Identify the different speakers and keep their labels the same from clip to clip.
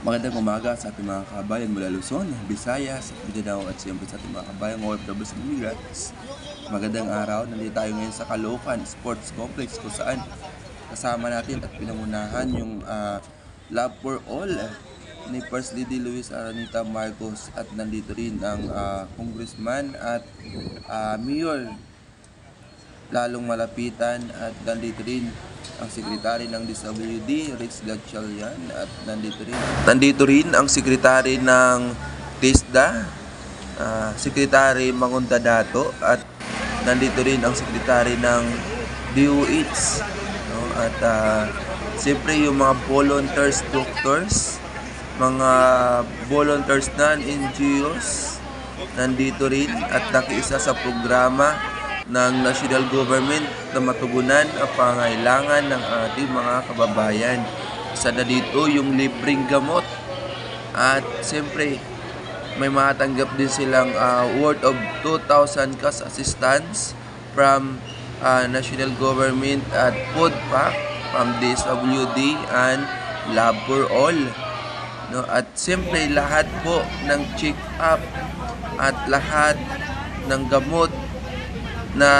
Speaker 1: Magandang umaga sa ating mga kabayan mula Luzon, Visayas, Mindanao at siyempre sa ating mga kabayan OFWs and immigrants. Magandang araw, nandito tayo ngayon sa Caloocan Sports Complex kung saan kasama natin at pinangunahan yung Love for All ni First Lady Luis Aranita Marcos at nandito rin ang Congressman at Mayor lalong malapitan at nandito rin ang sekretary ng DSWD, Rich Gatchalian, at nandito rin ang sekretary ng TISDA, Sekretary Mangunda Dato, at nandito rin ang sekretary ng DOH, no? At siyempre yung mga volunteers, doctors, mga volunteers non-NGOs nandito rin at nakiisa sa programa ng national government na matugunan ang pangailangan ng ating mga kababayan. Isa na dito yung libreng gamot at siyempre may matanggap din silang worth of 2,000 cash assistance from national government at food pack from DSWD and Love for All. No? At siyempre lahat po ng check-up at lahat ng gamot na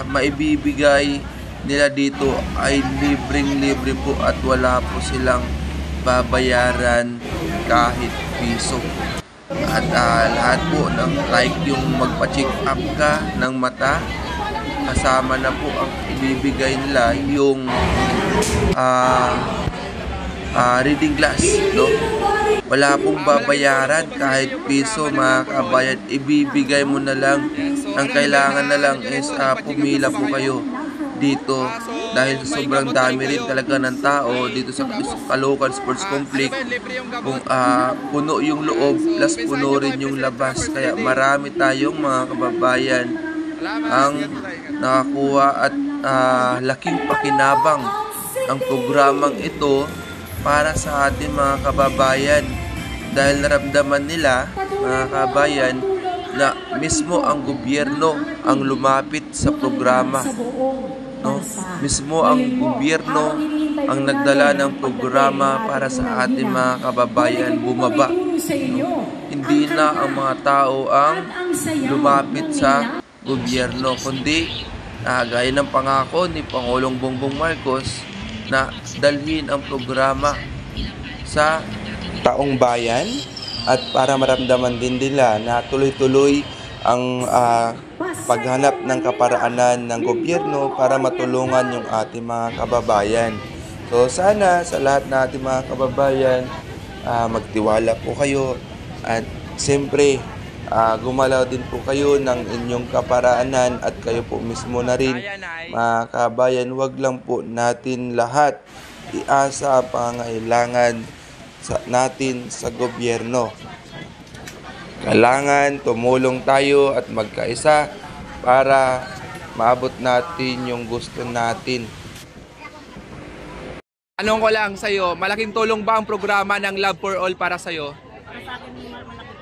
Speaker 1: maibibigay nila dito ay libreng-libre po at wala po silang babayaran kahit piso. At lahat po ng like yung magpa-check up ka ng mata, kasama na po ang ibibigay nila yung reading glass, no? Wala pong babayaran kahit piso mga kabayan, ibibigay mo na lang. Ang kailangan na lang is pumila po kayo dito dahil sobrang dami rin talaga ng tao dito sa Caloocan Sports Complex. Kung puno yung loob plus puno rin yung labas, kaya marami tayong mga kababayan ang nakakuha at laking pakinabang ang programang ito para sa ating mga kababayan dahil naramdaman nila mga kababayan na mismo ang gobyerno ang lumapit sa programa, no? Mismo ang gobyerno ang nagdala ng programa para sa ating mga kababayan bumaba, no? Hindi na ang mga tao ang lumapit sa gobyerno, kundi gaya ng pangako ni Pangulong Bongbong Marcos na dalhin ang programa sa taong bayan at para maramdaman din nila na tuloy-tuloy ang paghanap ng kaparaanan ng gobyerno para matulungan yung ating mga kababayan. So sana sa lahat ng ating mga kababayan magtiwala po kayo at siyempre gumalaw din po kayo ng inyong kaparaanan at kayo po mismo na rin mga kababayan, wag lang po natin lahat iasa ang pangailangan natin sa gobyerno. Kailangan tumulong tayo at magkaisa para maabot natin yung gusto natin.
Speaker 2: Anong ko lang sa'yo, malaking tulong ba ang programa ng Love for All para sa'yo?
Speaker 3: Para sa akin, malaking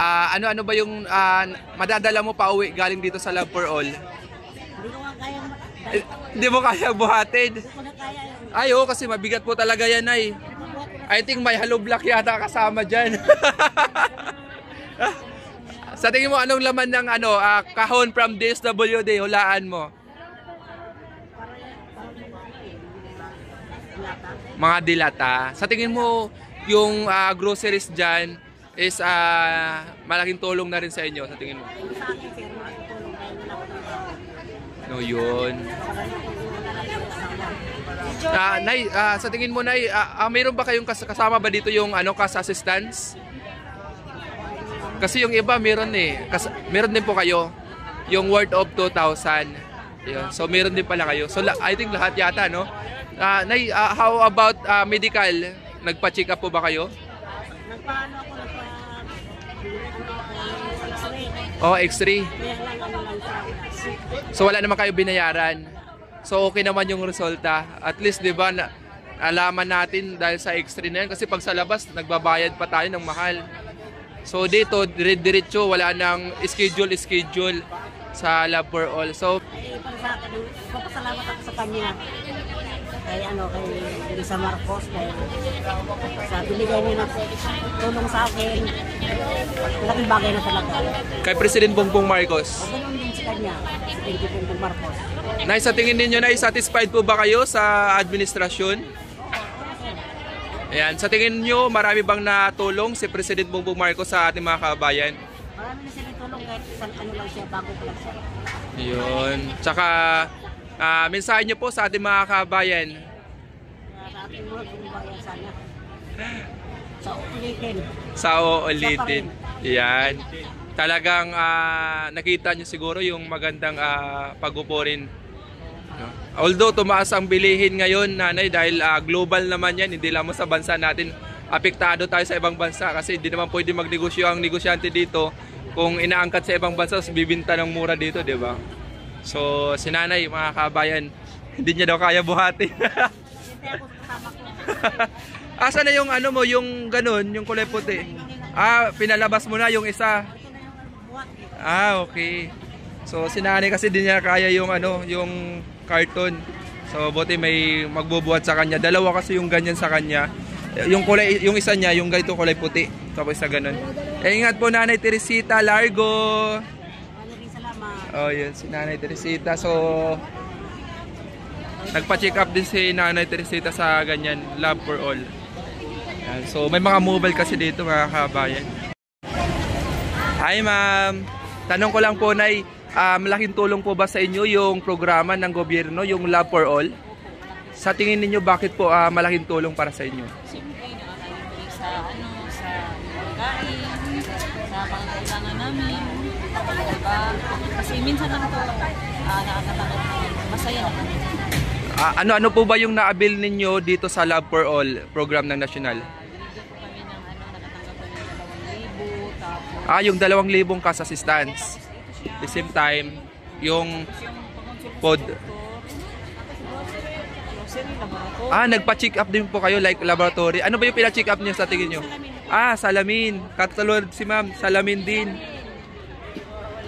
Speaker 3: tulong.
Speaker 2: Ano ba yung madadala mo pa uwi galing dito sa Love for All?
Speaker 3: Hindi ko nga kaya.
Speaker 2: Hindi mo kaya buhatin?
Speaker 3: Hindi ko na kaya.
Speaker 2: Ay, oo, kasi mabigat po talaga yan ay. I think may hollow block yata kasama dyan. Sa tingin mo, anong laman ng kahon from DSWD? Hulaan mo. Mga dilata. Sa tingin mo, yung groceries dyan is malaking tulong na rin sa inyo, sa tingin mo?
Speaker 3: Sa akin, sir, malaking tulong dahil wala ko trabaho.
Speaker 2: No, yun. Nay, sa tingin mo, Nay, mayroon ba kayong kasama ba dito yung cash assistance? Kasi yung iba meron meron din po kayo yung worth of 2,000. Yun. So meron din pala kayo. So I think lahat yata, no? Nay, how about medical? Nagpa-check up po ba kayo?
Speaker 3: Nagpaano ako, X-ray.
Speaker 2: Oh, X-ray.
Speaker 3: Kaya lang sa
Speaker 2: So wala naman kayo binayaran. So okay naman yung resulta. At least 'di ba alaman natin dahil sa X-ray na yan kasi pag sa labas nagbabayad pa tayo ng mahal. So dito dire-diretso, wala nang schedule sa Love for All. So
Speaker 3: para sa akin, papasalamat ako sa kanya. kay Lisa Marcos, sa binigay niyo na tulong sa akin. Malaking bagay na talaga.
Speaker 2: Kay President Bongbong Marcos.
Speaker 3: O ganun din sa kanya, si Bongbong Marcos.
Speaker 2: Nay, sa tingin ninyo, Nay, satisfied po ba kayo sa administrasyon? Ayan, sa tingin niyo, marami bang natulong si President Bongbong Marcos sa ating mga kababayan?
Speaker 3: Marami na siya tulong kahit isang ano lang siya, bago pa lang siya.
Speaker 2: Yun. Tsaka, mensahe niyo po sa ating mga kababayan.
Speaker 3: Sa ating mga kababayan sana. Sa ulitin.
Speaker 2: Sa uulitin. Yan. Talagang nakita niyo siguro yung magandang pag-upo rin. No? Although tumaas ang bilihin ngayon, Nanay, dahil global naman yan, hindi lamang sa bansa natin. Apektado tayo sa ibang bansa kasi hindi naman pwede magnegosyo ang negosyante dito kung inaangkat sa ibang bansa, bibinta ng mura dito, di ba? So, si Nanay, mga kabayan, hindi niya daw kaya buhati. Asa na yung ano mo, yung ganun, yung kulay puti? Pinalabas mo na yung isa. Okay. So, si Nanay kasi di niya kaya yung ano, yung carton. So, buti may magbubuhat sa kanya. Dalawa kasi yung ganyan sa kanya. Yung kulay, yung isa niya, yung ganito kulay puti. Tapos isa ganun. Ingat po, Nanay Teresita Largo. Oh, yun, si Nanay Teresita. So, nagpa-check up din si Nanay Teresita sa ganyan, Love for All. Yan. So, may mga mobile kasi dito, mga kabayan. Hi, ma'am. Tanong ko lang po, Nay, malaking tulong po ba sa inyo yung programa ng gobyerno, yung Love for All? Sa tingin ninyo, bakit po malaking tulong para sa inyo?
Speaker 4: Siyempre, nakakalimutan sa pagkain, sa pangangailangan namin, diba? Kasi minsan lang ito, nakakatakot namin. Masaya na kami.
Speaker 2: Ano po ba yung naabil ninyo dito sa Love for All program ng nasyonal?
Speaker 4: Binigyan po kami ng nakatanggap kami ng 2,000, tapos
Speaker 2: Yung 2,000 cash assistance. At the same time, yung pod.
Speaker 4: grocery, laboratory.
Speaker 2: Nagpa-check up din po kayo like laboratory. Ano ba yung pina-check up niyo sa tingin niyo? Salamin. Katulad si ma'am, salamin din.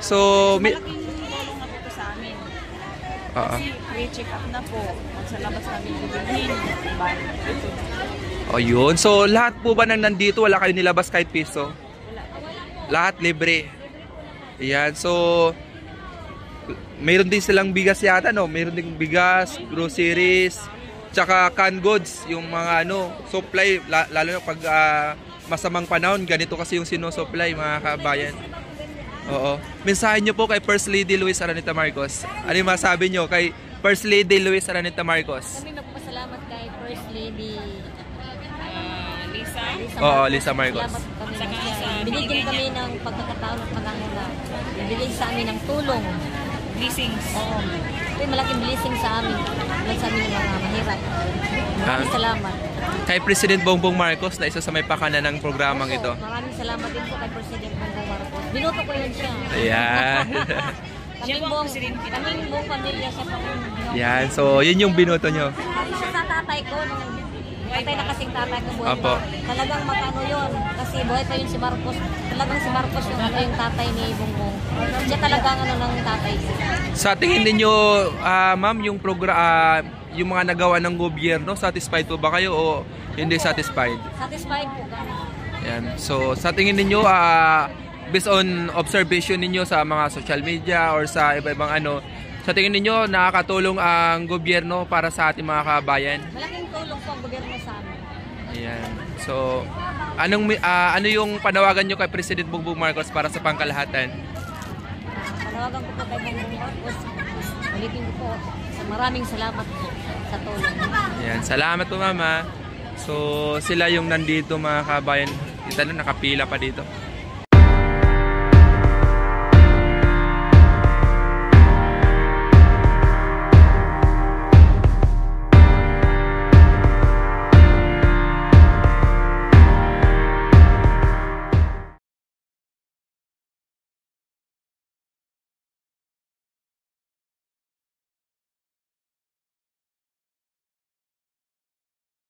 Speaker 2: So,
Speaker 4: Malaking tulong na po ito sa amin. Kasi pre-check up na po. Magsalabas namin bibilhin. Diba?
Speaker 2: yun. So, lahat po ba nang nandito, wala kayo nilabas kahit piso? Lahat libre. Ayan. So, mayroon din silang bigas yata, no? Mayroon din bigas, groceries, tsaka canned goods, yung mga supply, lalo na pag masamang panahon, ganito kasi yung sinusupply, mga kabayan. Oo. Mensahe nyo po kay First Lady Luis Araneta Marcos. Ano yung masabi nyo kay First Lady Luis Araneta Marcos?
Speaker 5: Kami nagpasalamat kay First Lady
Speaker 4: Lisa.
Speaker 2: Lisa Marcos.
Speaker 5: Salamat po kami
Speaker 4: Saka
Speaker 5: na
Speaker 4: sa
Speaker 5: binigyan kami ng pagkakataon at panahon na bibigay sa amin ng tulong.
Speaker 4: Blessings.
Speaker 5: Oo. Ito yung malaking blessing sa amin. Lang sa amin ng mga mahirap. Maraming salamat.
Speaker 2: Kay President Bongbong Marcos na isa sa may pakana ng programang ito.
Speaker 5: Maraming salamat din po kay President Bongbong Marcos. Binuto ko yun siya.
Speaker 2: Ayan.
Speaker 5: Kaming buong pamilya siya pa rin.
Speaker 2: Yan. So, yun yung binoto nyo.
Speaker 5: Siya sa tatay ko, nung patay na kasing tatay ko buhay
Speaker 2: Apo.
Speaker 5: pa. Talagang magano yun. Kasi buhay pa yun si Marcos. Talagang si Marcos yung tatay ni Bongbong. Siya talagang ng tatay ko.
Speaker 2: Sa tingin ninyo, ma'am, yung yung mga nagawa ng gobyerno, satisfied po ba kayo o hindi satisfied?
Speaker 5: Satisfied po kami.
Speaker 2: Yan. So, sa tingin ninyo, based on observation ninyo sa mga social media or sa iba-ibang sa tingin ninyo, nakakatulong ang gobyerno para sa ating mga kabayan?
Speaker 5: Malaking tulong po ang gobyerno sa amin.
Speaker 2: Ayan. So, ano yung panawagan nyo kay President Bongbong Marcos para sa pangkalahatan?
Speaker 5: Panawagan ko po kay Bongbong Marcos. Ulitin ko po, maraming salamat po sa tulong.
Speaker 2: Ayan. Salamat po, mama. So, sila yung nandito, mga kabayan. Kita na, nakapila pa dito.